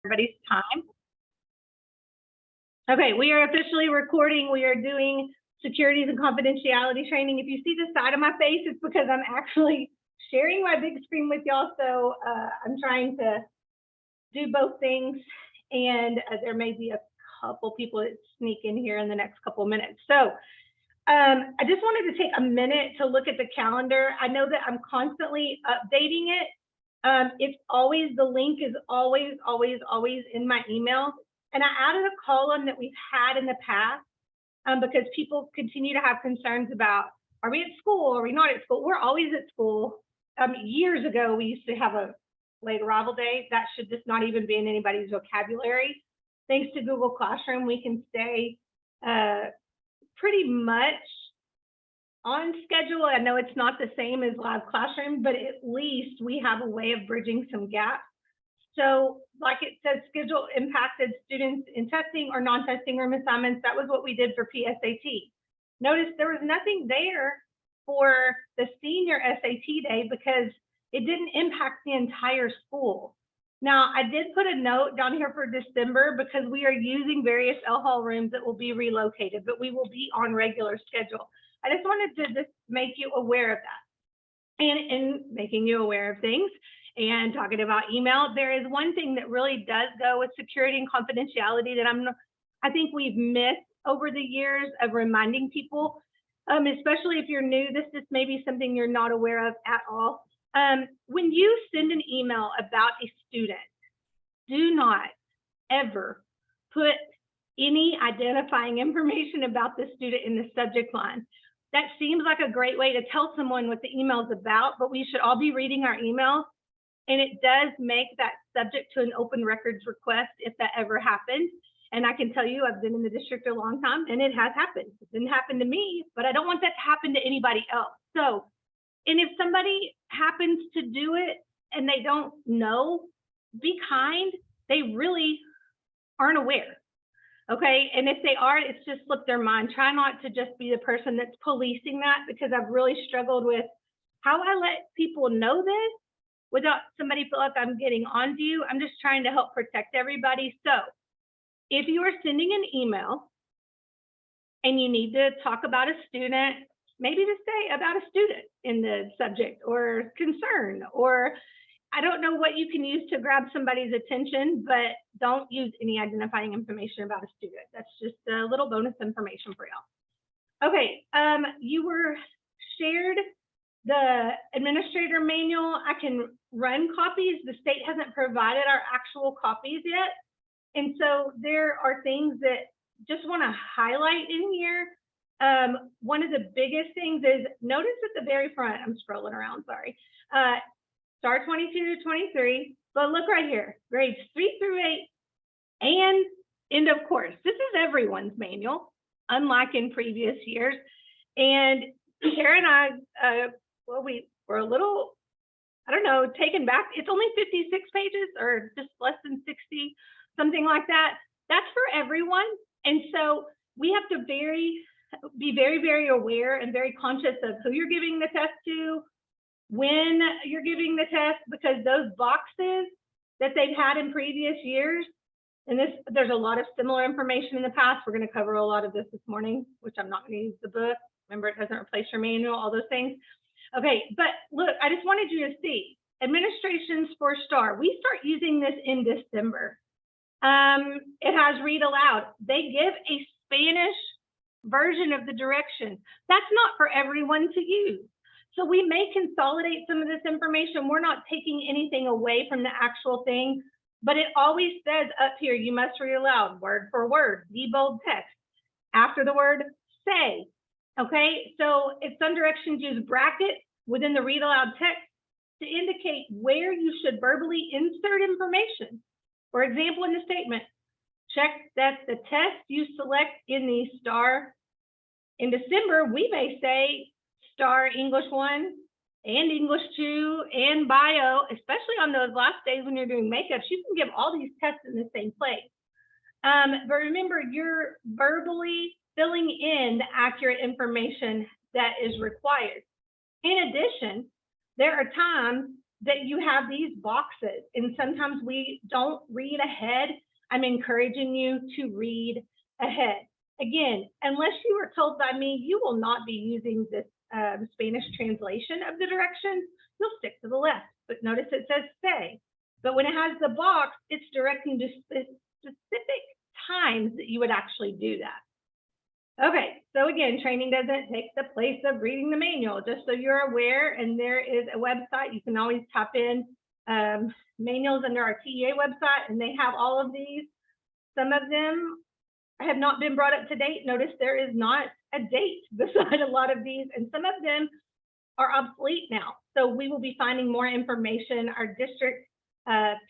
everybody's time. Okay, we are officially recording. We are doing securities and confidentiality training. If you see the side of my face, it's because I'm actually sharing my big screen with y'all. So I'm trying to do both things, and there may be a couple people that sneak in here in the next couple of minutes. So I just wanted to take a minute to look at the calendar. I know that I'm constantly updating it. It's always, the link is always in my email. And I added a column that we've had in the past because people continue to have concerns about, are we at school? Are we not at school? We're always at school. Years ago, we used to have a late arrival day. That should just not even be in anybody's vocabulary. Thanks to Google Classroom, we can stay pretty much on schedule. I know it's not the same as live classroom, but at least we have a way of bridging some gaps. So like it says, schedule impacted students in testing or non-testing room assignments. That was what we did for PSAT. Notice there was nothing there for the senior SAT day because it didn't impact the entire school. Now, I did put a note down here for December because we are using various L Hall rooms that will be relocated, but we will be on regular schedule. I just wanted to just make you aware of that. And in making you aware of things and talking about email, there is one thing that really does go with security and confidentiality that I think we've missed over the years of reminding people, especially if you're new. This is maybe something you're not aware of at all. When you send an email about a student, do not ever put any identifying information about the student in the subject line. That seems like a great way to tell someone what the email is about, but we should all be reading our emails. And it does make that subject to an open records request if that ever happens. And I can tell you, I've been in the district a long time and it has happened. It didn't happen to me, but I don't want that to happen to anybody else. So, and if somebody happens to do it and they don't know, be kind. They really aren't aware. Okay, and if they are, it's just slipped their mind. Try not to just be the person that's policing that, because I've really struggled with how I let people know this without somebody feel like I'm getting on to you. I'm just trying to help protect everybody. So if you are sending an email and you need to talk about a student, maybe to say about a student in the subject or concern, or I don't know what you can use to grab somebody's attention, but don't use any identifying information about a student. That's just a little bonus information for y'all. Okay, you were shared the administrator manual. I can run copies. The state hasn't provided our actual copies yet. And so there are things that just want to highlight in here. One of the biggest things is, notice at the very front, I'm scrolling around, sorry. Star 22 to 23, but look right here, grades 3 through 8 and end of course. This is everyone's manual, unlike in previous years. And Karen and I, well, we were a little, I don't know, taken back. It's only 56 pages or just less than 60, something like that. That's for everyone. And so we have to be very aware and very conscious of who you're giving the test to, when you're giving the test, because those boxes that they've had in previous years, and there's a lot of similar information in the past. We're going to cover a lot of this morning, which I'm not going to use the book. Remember, it doesn't replace your manual, all those things. Okay, but look, I just wanted you to see administrations for STAR. We start using this in December. It has read aloud. They give a Spanish version of the directions. That's not for everyone to use. So we may consolidate some of this information. We're not taking anything away from the actual thing, but it always says up here, you must read aloud, word for word, the bold text. After the word, say. Okay, so if some directions use brackets within the read aloud text to indicate where you should verbally insert information. For example, in the statement, check that the test you select in the STAR in December, we may say STAR English 1 and English 2 and bio, especially on those last days when you're doing makeups. You can give all these tests in the same place. But remember, you're verbally filling in the accurate information that is required. In addition, there are times that you have these boxes, and sometimes we don't read ahead. I'm encouraging you to read ahead. Again, unless you are told by me, you will not be using this Spanish translation of the directions. You'll stick to the left, but notice it says stay. But when it has the box, it's directing to specific times that you would actually do that. Okay, so again, training doesn't take the place of reading the manual, just so you're aware. And there is a website, you can always type in manuals under our TEA website, and they have all of these. Some of them have not been brought up to date. Notice there is not a date beside a lot of these, and some of them are obsolete now. So we will be finding more information. Our district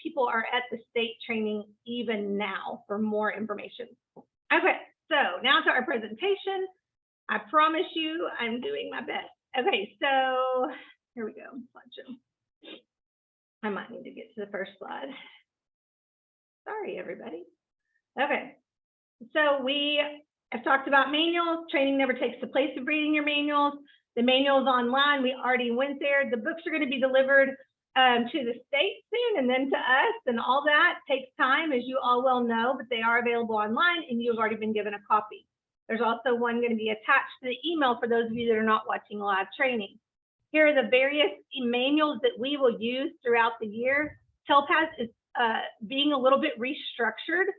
people are at the state training even now for more information. Okay, so now to our presentation. I promise you I'm doing my best. Okay, so here we go. I might need to get to the first slide. Sorry, everybody. Okay, so we have talked about manuals. Training never takes the place of reading your manuals. The manual's online. We already went there. The books are going to be delivered to the state soon, and then to us, and all that takes time, as you all well know, but they are available online, and you've already been given a copy. There's also one going to be attached to the email for those of you that are not watching live training. Here are the various manuals that we will use throughout the year. TELPAS is being a little bit restructured.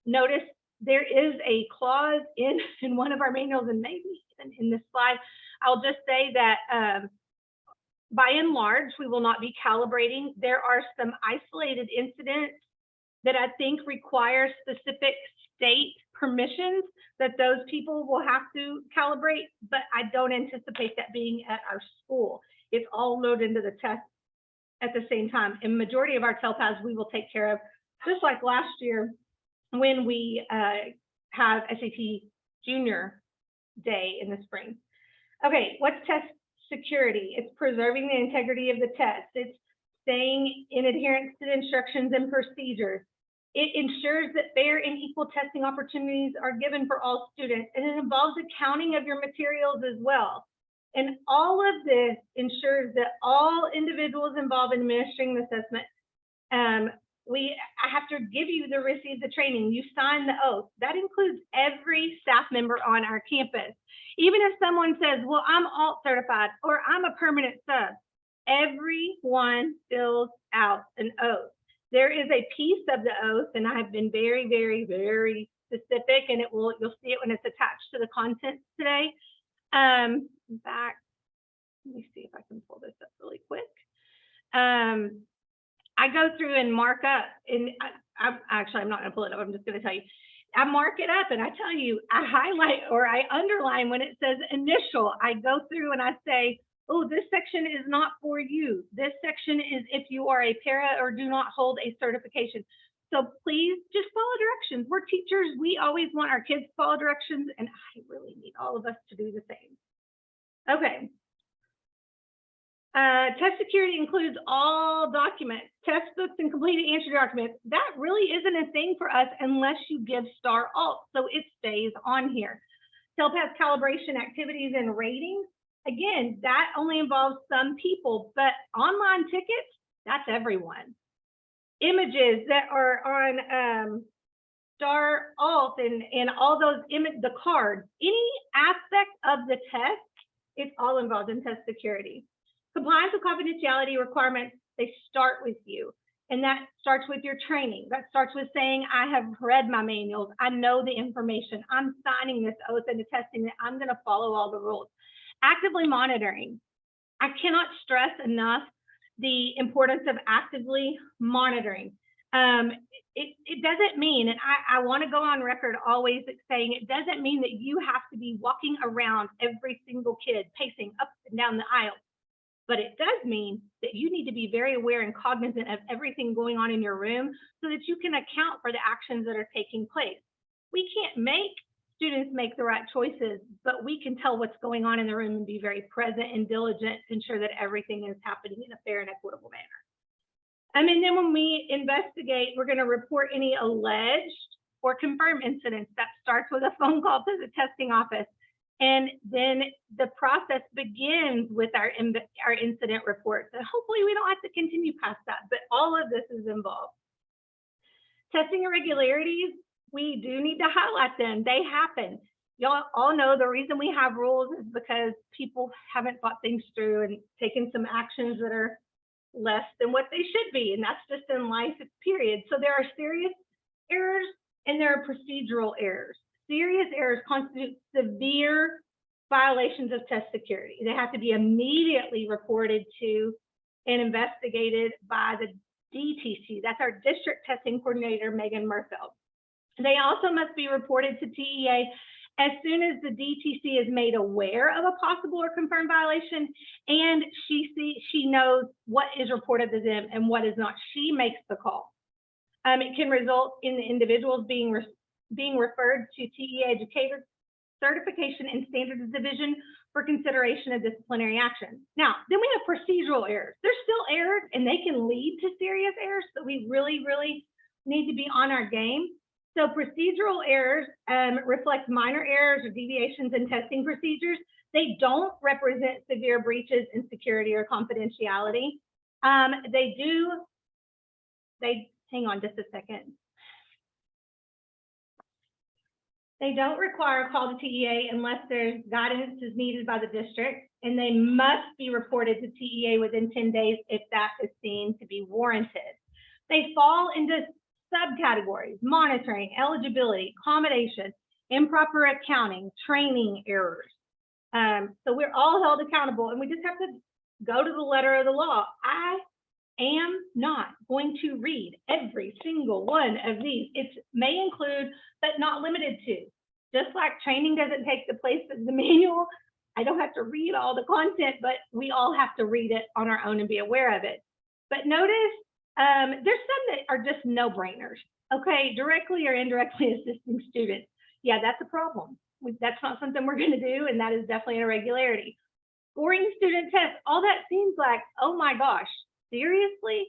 Notice there is a clause in one of our manuals, and maybe even in this slide. I'll just say that by and large, we will not be calibrating. There are some isolated incidents that I think require specific state permissions that those people will have to calibrate, but I don't anticipate that being at our school. It's all loaded into the test at the same time. In majority of our TELPAS, we will take care of, just like last year when we have SAT Junior Day in the spring. Okay, what's test security? It's preserving the integrity of the test. It's staying in adherence to the instructions and procedures. It ensures that fair and equal testing opportunities are given for all students, and it involves accounting of your materials as well. And all of this ensures that all individuals involved in administering the assessment, I have to give you the receipt of the training. You sign the oath. That includes every staff member on our campus. Even if someone says, well, I'm alt certified or I'm a permanent sub, everyone fills out an oath. There is a piece of the oath, and I have been very, very, very specific, and you'll see it when it's attached to the content today. In fact, let me see if I can pull this up really quick. I go through and mark up, and I'm not going to pull it up. I'm just going to tell you. I mark it up and I tell you, I highlight or I underline when it says initial. I go through and I say, oh, this section is not for you. This section is if you are a para or do not hold a certification. So please just follow directions. We're teachers. We always want our kids to follow directions, and I really need all of us to do the same. Okay. Test security includes all documents, test books, and completed answer documents. That really isn't a thing for us unless you give star alt, so it stays on here. TELPAS calibration activities and ratings. Again, that only involves some people, but online tickets, that's everyone. Images that are on star alt and all those the cards, any aspect of the test, it's all involved in test security. Compliance with confidentiality requirements, they start with you. And that starts with your training. That starts with saying, I have read my manuals. I know the information. I'm signing this oath and attesting that I'm going to follow all the rules. Actively monitoring. I cannot stress enough the importance of actively monitoring. It doesn't mean, and I want to go on record always saying, it doesn't mean that you have to be walking around every single kid, pacing up and down the aisle. But it does mean that you need to be very aware and cognizant of everything going on in your room so that you can account for the actions that are taking place. We can't make students make the right choices, but we can tell what's going on in the room and be very present and diligent to ensure that everything is happening in a fair and equitable manner. And then when we investigate, we're going to report any alleged or confirmed incidents. That starts with a phone call to the testing office. And then the process begins with our incident reports. And hopefully we don't have to continue past that, but all of this is involved. Testing irregularities, we do need to highlight them. They happen. Y'all all know the reason we have rules is because people haven't thought things through and taken some actions that are less than what they should be. And that's just in life, period. So there are serious errors and there are procedural errors. Serious errors constitute severe violations of test security. They have to be immediately reported to and investigated by the DTC. That's our district testing coordinator, Megan Murfeld. They also must be reported to TEA as soon as the DTC is made aware of a possible or confirmed violation, and she knows what is reported to them and what is not. She makes the call. It can result in the individuals being referred to TEA Educator Certification and Standards Division for consideration of disciplinary action. Now, then we have procedural errors. There's still errors and they can lead to serious errors, but we really, really need to be on our game. So procedural errors reflect minor errors or deviations in testing procedures. They don't represent severe breaches in security or confidentiality. Hang on just a second. They don't require a call to TEA unless there's guidance is needed by the district, and they must be reported to TEA within 10 days if that is seen to be warranted. They fall into subcategories: monitoring, eligibility, accommodation, improper accounting, training errors. So we're all held accountable, and we just have to go to the letter of the law. I am not going to read every single one of these. It may include, but not limited to. Just like training doesn't take the place of the manual, I don't have to read all the content, but we all have to read it on our own and be aware of it. But notice there's some that are just no-brainers. Okay, directly or indirectly assisting students. Yeah, that's a problem. That's not something we're going to do, and that is definitely an irregularity. Scoring student tests, all that seems like, oh my gosh, seriously?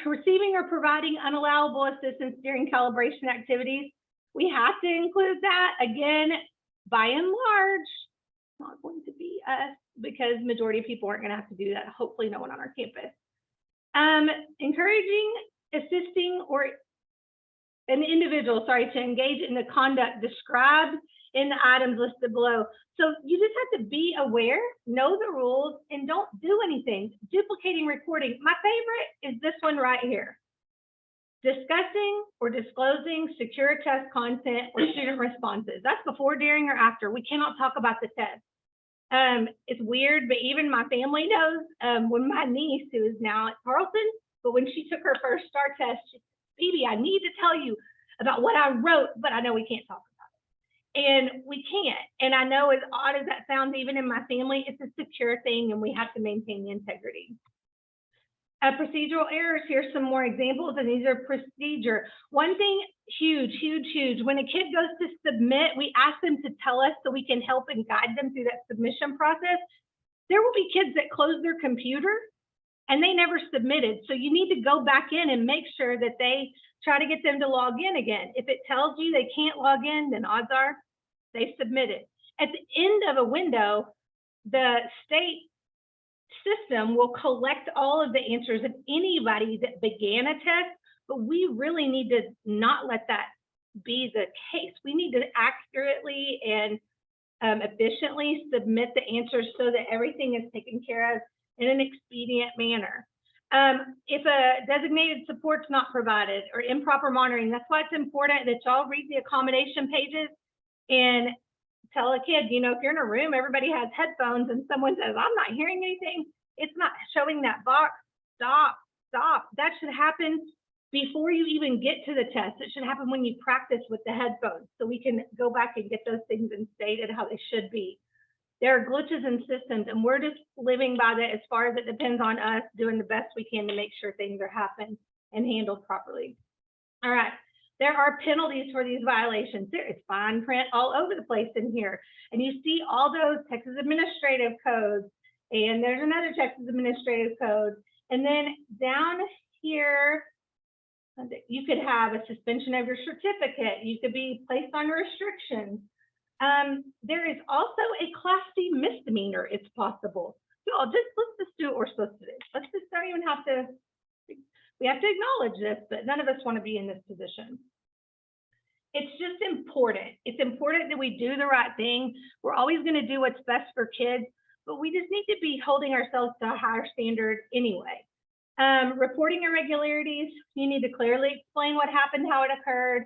Receiving or providing unallowable assistance during calibration activities, we have to include that. Again, by and large, not going to be us because majority of people aren't going to have to do that. Hopefully no one on our campus. Encouraging, assisting, or an individual, to engage in the conduct described in the items listed below. So you just have to be aware, know the rules, and don't do anything. Duplicating reporting. My favorite is this one right here. Discussing or disclosing secure test content or student responses. That's before, during, or after. We cannot talk about the test. It's weird, but even my family knows when my niece, who is now at Carlton, but when she took her first STAR test, she said, Phoebe, I need to tell you about what I wrote, but I know we can't talk about it. And we can't. And I know, as odd as that sounds, even in my family, it's a secure thing and we have to maintain the integrity. Procedural errors, here's some more examples, and these are procedure. One thing, huge, when a kid goes to submit, we ask them to tell us so we can help and guide them through that submission process. There will be kids that close their computer and they never submitted. So you need to go back in and make sure that they try to get them to log in again. If it tells you they can't log in, then odds are they submitted. At the end of a window, the state system will collect all of the answers of anybody that began a test, but we really need to not let that be the case. We need to accurately and efficiently submit the answers so that everything is taken care of in an expedient manner. If a designated support's not provided or improper monitoring, that's why it's important that y'all read the accommodation pages and tell a kid, you know, if you're in a room, everybody has headphones and someone says, I'm not hearing anything, it's not showing that box, stop. That should happen before you even get to the test. It should happen when you practice with the headphones so we can go back and get those things instated how they should be. There are glitches in systems and we're just living by that as far as it depends on us doing the best we can to make sure things are happening and handled properly. All right. There are penalties for these violations. There is fine print all over the place in here. And you see all those Texas administrative codes, and there's another Texas administrative code. And then down here, you could have a suspension of your certificate. You could be placed on restrictions. There is also a Class C misdemeanor. It's possible. Y'all, let's just do what we're supposed to do. Let's just don't even have to. We have to acknowledge this, but none of us want to be in this position. It's just important. It's important that we do the right thing. We're always going to do what's best for kids, but we just need to be holding ourselves to a higher standard anyway. Reporting irregularities, you need to clearly explain what happened, how it occurred,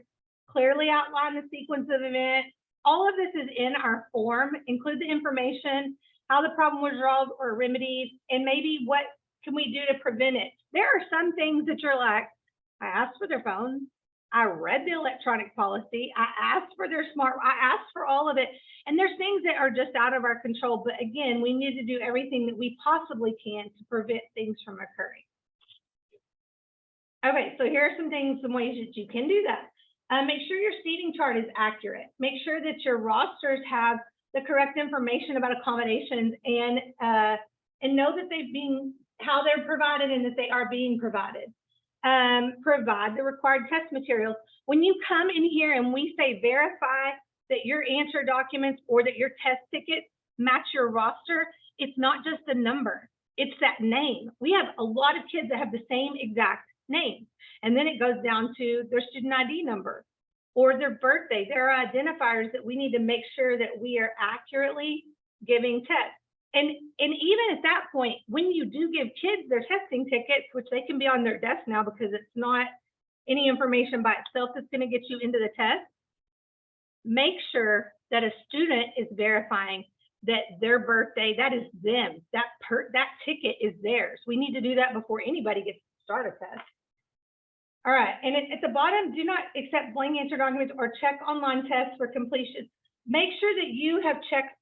clearly outline the sequence of events. All of this is in our form. Include the information, how the problem was resolved or remedied, and maybe what can we do to prevent it. There are some things that you're like, I asked for their phones, I read the electronic policy, I asked for their I asked for all of it. And there's things that are just out of our control. But again, we need to do everything that we possibly can to prevent things from occurring. Okay, so here are some ways that you can do that. Make sure your seating chart is accurate. Make sure that your rosters have the correct information about accommodations and know that how they're provided and that they are being provided. Provide the required test materials. When you come in here and we say verify that your answer documents or that your test tickets match your roster, it's not just a number, it's that name. We have a lot of kids that have the same exact name. And then it goes down to their student ID number or their birthday. There are identifiers that we need to make sure that we are accurately giving tests. And even at that point, when you do give kids their testing tickets, which they can be on their desk now because it's not any information by itself that's going to get you into the test, make sure that a student is verifying that their birthday, that is them, that ticket is theirs. We need to do that before anybody gets to start a test. All right, and at the bottom, do not accept blank answer documents or check online tests for completion. Make sure that you have checked.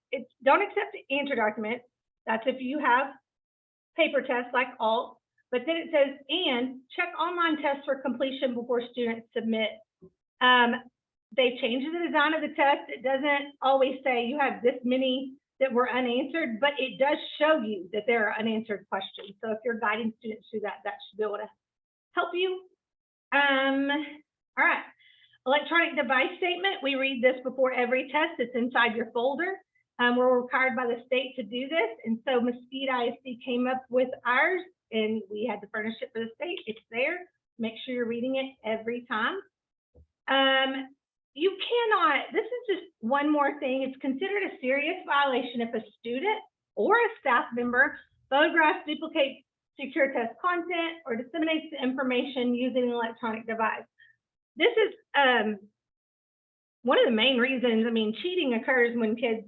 Don't accept answer documents. That's if you have paper tests like alt, but then it says, and check online tests for completion before students submit. They changed the design of the test. It doesn't always say you have this many that were unanswered, but it does show you that there are unanswered questions. So if you're guiding students through that, that should be able to help you. All right, electronic device statement. We read this before every test. It's inside your folder. We're required by the state to do this. And so Mesquite ISD came up with ours and we had to furnish it for the state. It's there. Make sure you're reading it every time. You cannot, this is just one more thing. It's considered a serious violation if a student or a staff member photographs, duplicates secure test content, or disseminates the information using an electronic device. This is one of the main reasons. I mean, cheating occurs when kids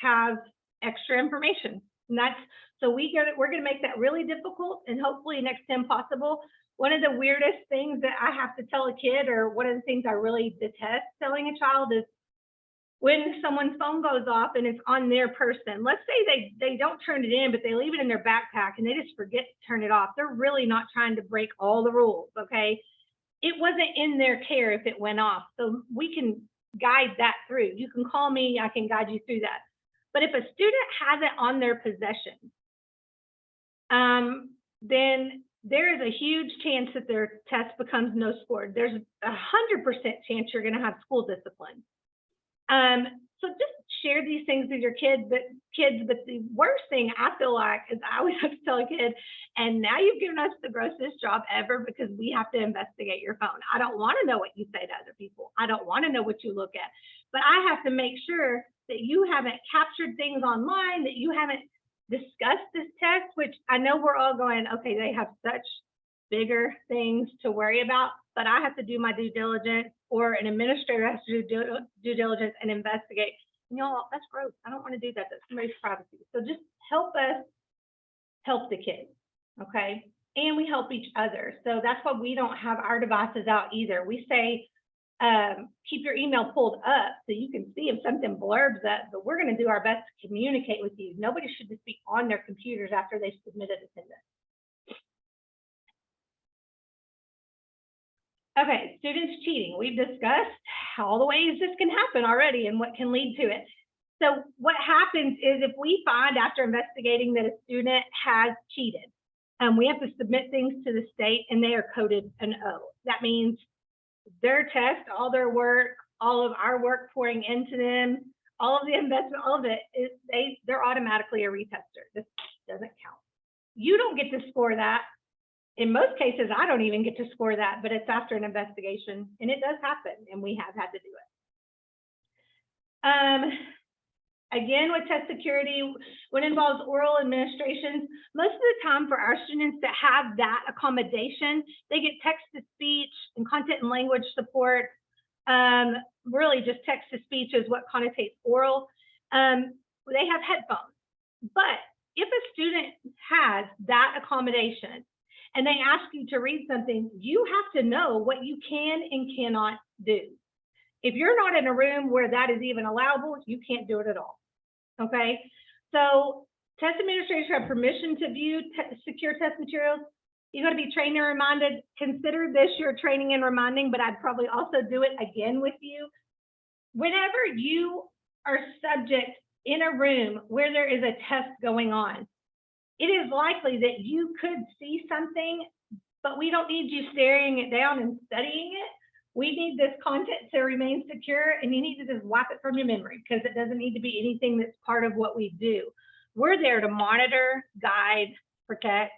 have extra information, and so we're going to make that really difficult and hopefully next time possible. One of the weirdest things that I have to tell a kid, or one of the things I really detest telling a child, is when someone's phone goes off and it's on their person. Let's say they don't turn it in, but they leave it in their backpack and they just forget to turn it off. They're really not trying to break all the rules, okay? It wasn't in their care if it went off. So we can guide that through. You can call me, I can guide you through that. But if a student has it on their possession, then there is a huge chance that their test becomes no scored. There's 100% chance you're going to have school discipline. So just share these things with your kids. But the worst thing I feel like is I always have to tell a kid, and now you've given us the grossest job ever because we have to investigate your phone. I don't want to know what you say to other people. I don't want to know what you look at. But I have to make sure that you haven't captured things online, that you haven't discussed this test, which I know we're all going, okay, they have such bigger things to worry about, but I have to do my due diligence, or an administrator has to do due diligence and investigate. And y'all, that's gross. I don't want to do that. That's somebody's privacy. So just help us help the kids, okay? And we help each other. So that's why we don't have our devices out either. We say, keep your email pulled up so you can see if something blurbs up, but we're going to do our best to communicate with you. Nobody should just be on their computers after they've submitted attendance. Okay, students cheating. We've discussed all the ways this can happen already and what can lead to it. So what happens is if we find after investigating that a student has cheated, we have to submit things to the state and they are coded an O. That means their test, all their work, all of our work pouring into them, all of the investment, all of it, they're automatically a retester. This doesn't count. You don't get to score that. In most cases, I don't even get to score that, but it's after an investigation, and it does happen, and we have had to do it. Again, with test security, when it involves oral administrations, most of the time for our students that have that accommodation, they get text-to-speech and content and language support. Really just text-to-speech is what connotates oral. They have headphones. But if a student has that accommodation and they ask you to read something, you have to know what you can and cannot do. If you're not in a room where that is even allowable, you can't do it at all. Okay, so test administrators have permission to view secure test materials. You got to be trained and reminded. Consider this your training and reminding, but I'd probably also do it again with you. Whenever you are subject in a room where there is a test going on, it is likely that you could see something, but we don't need you staring it down and studying it. We need this content to remain secure, and you need to just wipe it from your memory because it doesn't need to be anything that's part of what we do. We're there to monitor, guide, protect,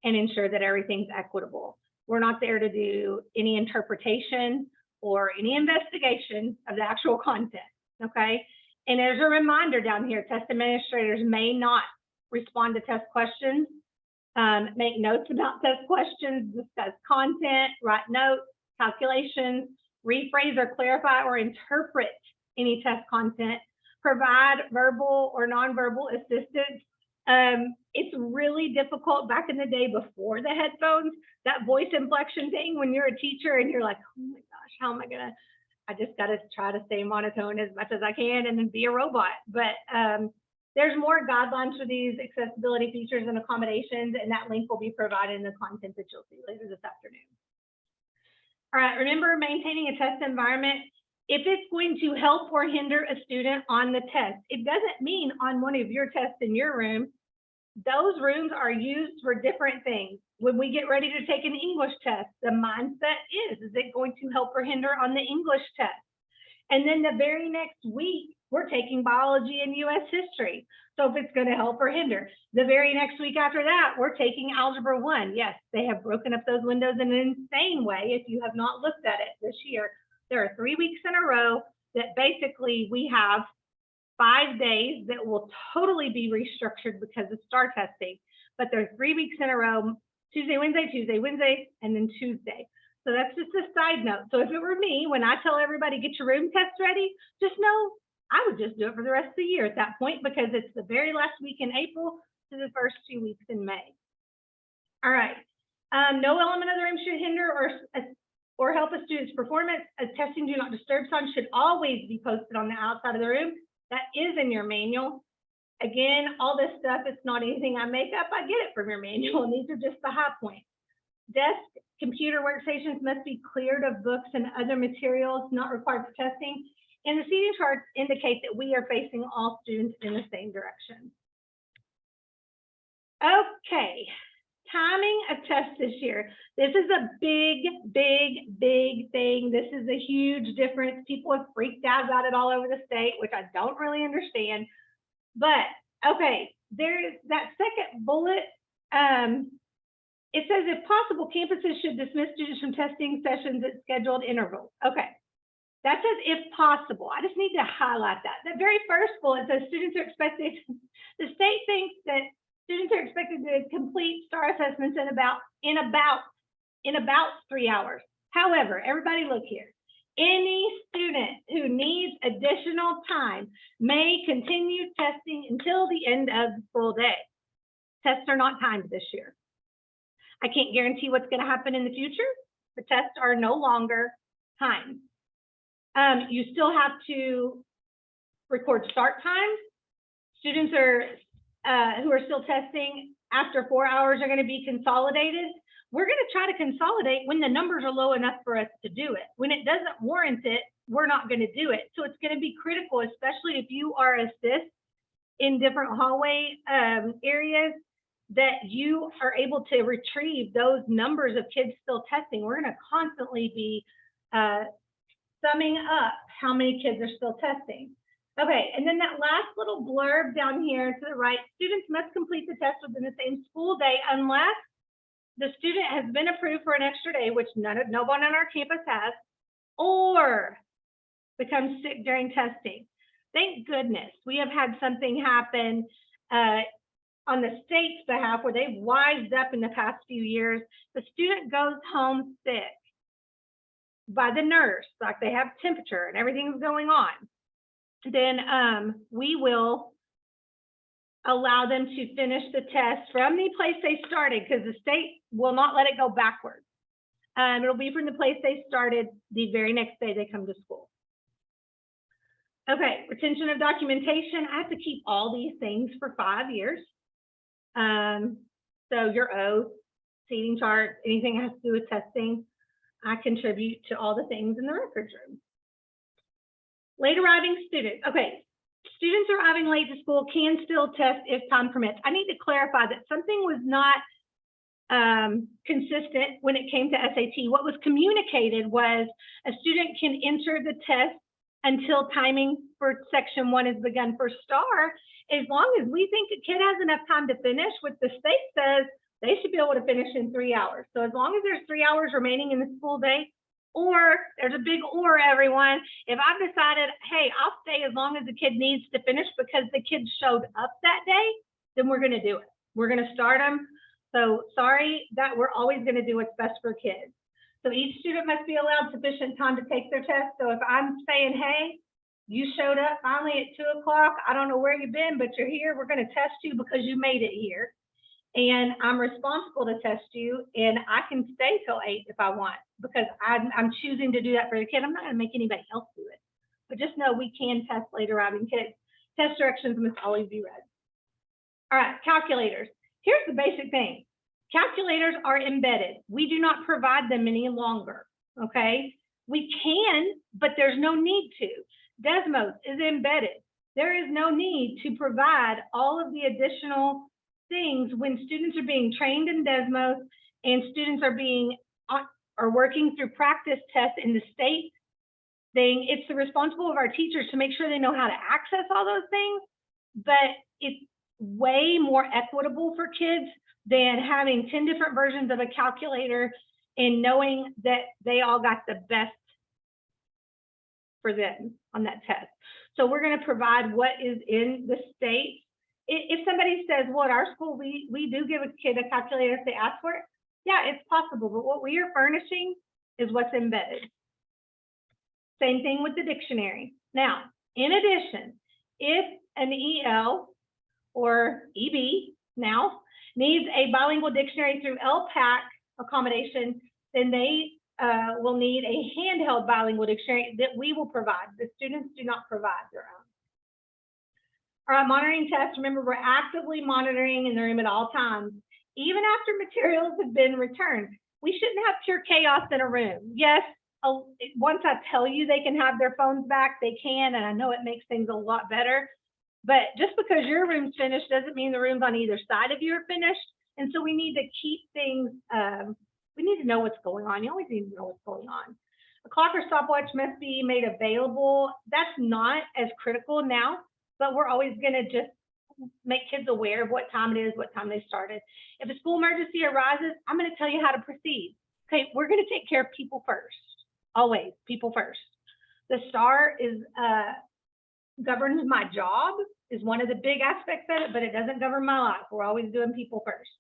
and ensure that everything's equitable. We're not there to do any interpretation or any investigation of the actual content, okay? And as a reminder down here, test administrators may not respond to test questions, make notes about test questions, discuss content, write notes, calculations, rephrase or clarify or interpret any test content, provide verbal or nonverbal assistance. It's really difficult back in the day before the headphones, that voice inflection thing when you're a teacher and you're like, oh my gosh, how am I gonna, I just gotta try to stay monotone as much as I can and then be a robot. But there's more guidelines for these accessibility features and accommodations, and that link will be provided in the content that you'll see later this afternoon. All right, remember maintaining a test environment. If it's going to help or hinder a student on the test, it doesn't mean on one of your tests in your room. Those rooms are used for different things. When we get ready to take an English test, the mindset is it going to help or hinder on the English test? And then the very next week, we're taking biology and US history. So if it's going to help or hinder. The very next week after that, we're taking Algebra 1. Yes, they have broken up those windows in an insane way. If you have not looked at it this year, there are 3 weeks in a row that basically we have 5 days that will totally be restructured because of STAR testing. But there's 3 weeks in a row, Tuesday, Wednesday, and then Tuesday. So that's just a side note. So if it were me, when I tell everybody, get your room test ready, just know I would just do it for the rest of the year at that point because it's the very last week in April to the first 2 weeks in May. All right. No element of the room should hinder or help a student's performance. A testing do not disturb sign should always be posted on the outside of the room. That is in your manual. Again, all this stuff, it's not anything I make up. I get it from your manual, and these are just the high points. Desk, computer workstations must be cleared of books and other materials not required for testing. And the seating charts indicate that we are facing all students in the same direction. Okay, timing of tests this year. This is a big thing. This is a huge difference. People have freaked out about it all over the state, which I don't really understand. But okay, there's that second bullet. It says, if possible, campuses should dismiss students from testing sessions at scheduled intervals. Okay. That says if possible. I just need to highlight that. The very first bullet says students are expected, the state thinks that students are expected to complete STAR assessments in about 3 hours. However, everybody look here. Any student who needs additional time may continue testing until the end of the full day. Tests are not timed this year. I can't guarantee what's going to happen in the future. The tests are no longer timed. You still have to record start times. Students who are still testing after 4 hours are going to be consolidated. We're going to try to consolidate when the numbers are low enough for us to do it. When it doesn't warrant it, we're not going to do it. So it's going to be critical, especially if you are assist in different hallway areas, that you are able to retrieve those numbers of kids still testing. We're going to constantly be summing up how many kids are still testing. Okay, and then that last little blurb down here to the right, students must complete the test within the same school day unless the student has been approved for an extra day, which no one on our campus has, or becomes sick during testing. Thank goodness we have had something happen on the state's behalf where they've wised up in the past few years. The student goes home sick by the nurse, like they have temperature and everything's going on. Then we will allow them to finish the test from the place they started, because the state will not let it go backwards. It'll be from the place they started the very next day they come to school. Okay, retention of documentation. I have to keep all these things for 5 years. So your oath, seating chart, anything that has to do with testing, I contribute to all the things in the records room. Late arriving students. Okay, students arriving late to school can still test if time permits. I need to clarify that something was not consistent when it came to SAT. What was communicated was a student can enter the test until timing for section 1 is begun for STAR, as long as we think a kid has enough time to finish. What the state says, they should be able to finish in 3 hours. So as long as there's 3 hours remaining in the school day, or there's a big or, everyone, if I've decided, hey, I'll stay as long as the kid needs to finish because the kid showed up that day, then we're going to do it. We're going to start them. So sorry, that we're always going to do what's best for kids. So each student must be allowed sufficient time to take their test. So if I'm saying, hey, you showed up finally at 2 o'clock, I don't know where you've been, but you're here, we're going to test you because you made it here. And I'm responsible to test you, and I can stay till 8 if I want, because I'm choosing to do that for the kid. I'm not going to make anybody else do it. But just know we can test late arriving kids. Test directions must always be read. All right, calculators. Here's the basic thing. Calculators are embedded. We do not provide them any longer, okay? We can, but there's no need to. Desmos is embedded. There is no need to provide all of the additional things when students are being trained in Desmos and students are working through practice tests in the state thing. It's the responsibility of our teachers to make sure they know how to access all those things, but it's way more equitable for kids than having 10 different versions of a calculator and knowing that they all got the best for them on that test. So we're going to provide what is in the state. If somebody says, well, at our school, we do give a kid a calculator if they ask for it, yeah, it's possible. But what we are furnishing is what's embedded. Same thing with the dictionary. Now, in addition, if an EL or EB now needs a bilingual dictionary through LPAC accommodation, then they will need a handheld bilingual dictionary that we will provide. The students do not provide their own. All right, monitoring tests. Remember, we're actively monitoring in the room at all times, even after materials have been returned. We shouldn't have pure chaos in a room. Yes, once I tell you they can have their phones back, they can, and I know it makes things a lot better. But just because your room's finished doesn't mean the rooms on either side of you are finished. And so we need to keep things, we need to know what's going on. You always need to know what's going on. A clock or stopwatch must be made available. That's not as critical now, but we're always going to just make kids aware of what time it is, what time they started. If a school emergency arises, I'm going to tell you how to proceed. Okay, we're going to take care of people first. Always, people first. The STAR is governs my job, is one of the big aspects of it, but it doesn't govern my life. We're always doing people first.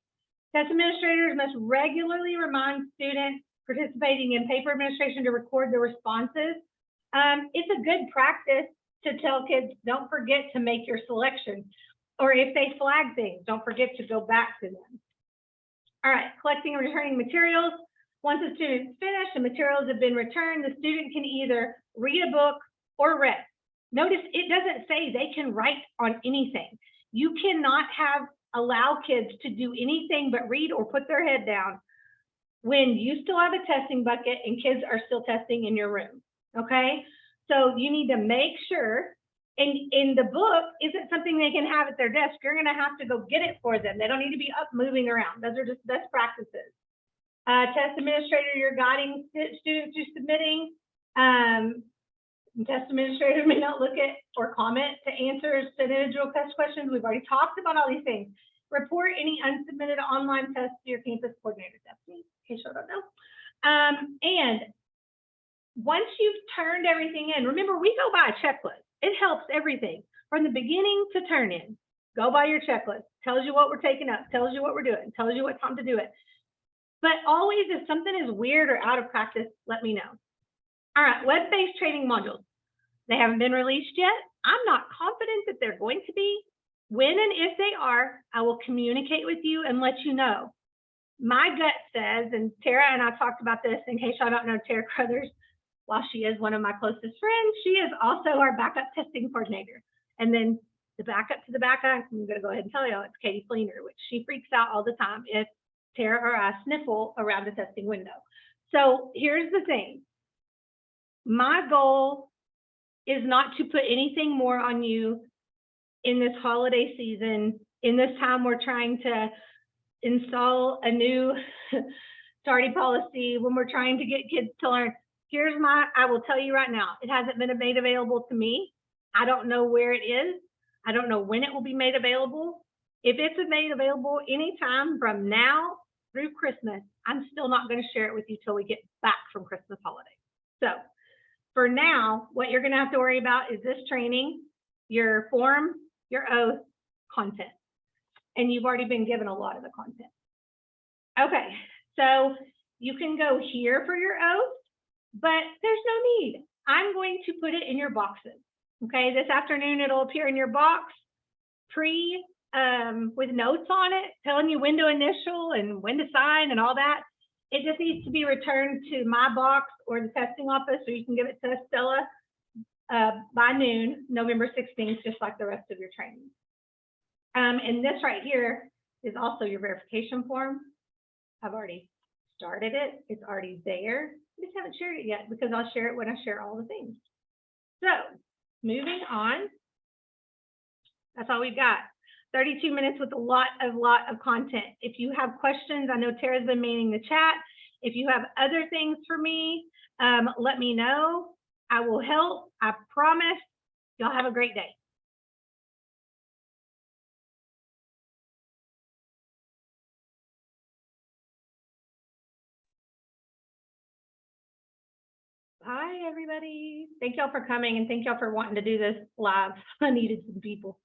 Test administrators must regularly remind students participating in paper administration to record their responses. It's a good practice to tell kids, don't forget to make your selection. Or if they flag things, don't forget to go back to them. All right, collecting and returning materials. Once the student's finished and materials have been returned, the student can either read a book or rest. Notice it doesn't say they can write on anything. You cannot allow kids to do anything but read or put their head down when you still have a testing bucket and kids are still testing in your room, okay? So you need to make sure, and in the book isn't something they can have at their desk. You're gonna have to go get it for them. They don't need to be up moving around. Those are just best practices. Test administrator, you're guiding students through submitting. Test administrators may not look at or comment to answers to individual test questions. We've already talked about all these things. Report any unsubmitted online tests to your campus coordinator. That's me, in case you don't know. And once you've turned everything in, remember, we go by a checklist. It helps everything from the beginning to turn in. Go by your checklist. Tells you what we're taking up, tells you what we're doing, tells you what time to do it. But always, if something is weird or out of practice, let me know. All right, web-based training modules. They haven't been released yet. I'm not confident that they're going to be. When and if they are, I will communicate with you and let you know. My gut says, and Tara and I talked about this, in case I don't know Tara Crothers, while she is one of my closest friends, she is also our backup testing coordinator. And then the backup to the backup, I'm going to go ahead and tell you, it's Katie Fleener, which she freaks out all the time if Tara or I sniffle around the testing window. So here's the thing. My goal is not to put anything more on you in this holiday season, in this time we're trying to install a new tardy policy, when we're trying to get kids to learn. I will tell you right now, it hasn't been made available to me. I don't know where it is. I don't know when it will be made available. If it's made available anytime from now through Christmas, I'm still not going to share it with you till we get back from Christmas holiday. So for now, what you're going to have to worry about is this training, your form, your oath, content. And you've already been given a lot of the content. Okay, so you can go here for your oath, but there's no need. I'm going to put it in your boxes. Okay, this afternoon it'll appear in your box with notes on it, telling you when to initial and when to sign and all that. It just needs to be returned to my box or the testing office, or you can give it to Stella by noon, November 16th, just like the rest of your training. And this right here is also your verification form. I've already started it. It's already there. I just haven't shared it yet because I'll share it when I share all the things. So moving on, that's all we've got. 32 minutes with a lot of content. If you have questions, I know Tara's been manning the chat. If you have other things for me, let me know. I will help. I promise. Y'all have a great day. Hi, everybody. Thank y'all for coming and thank y'all for wanting to do this live. I needed some people.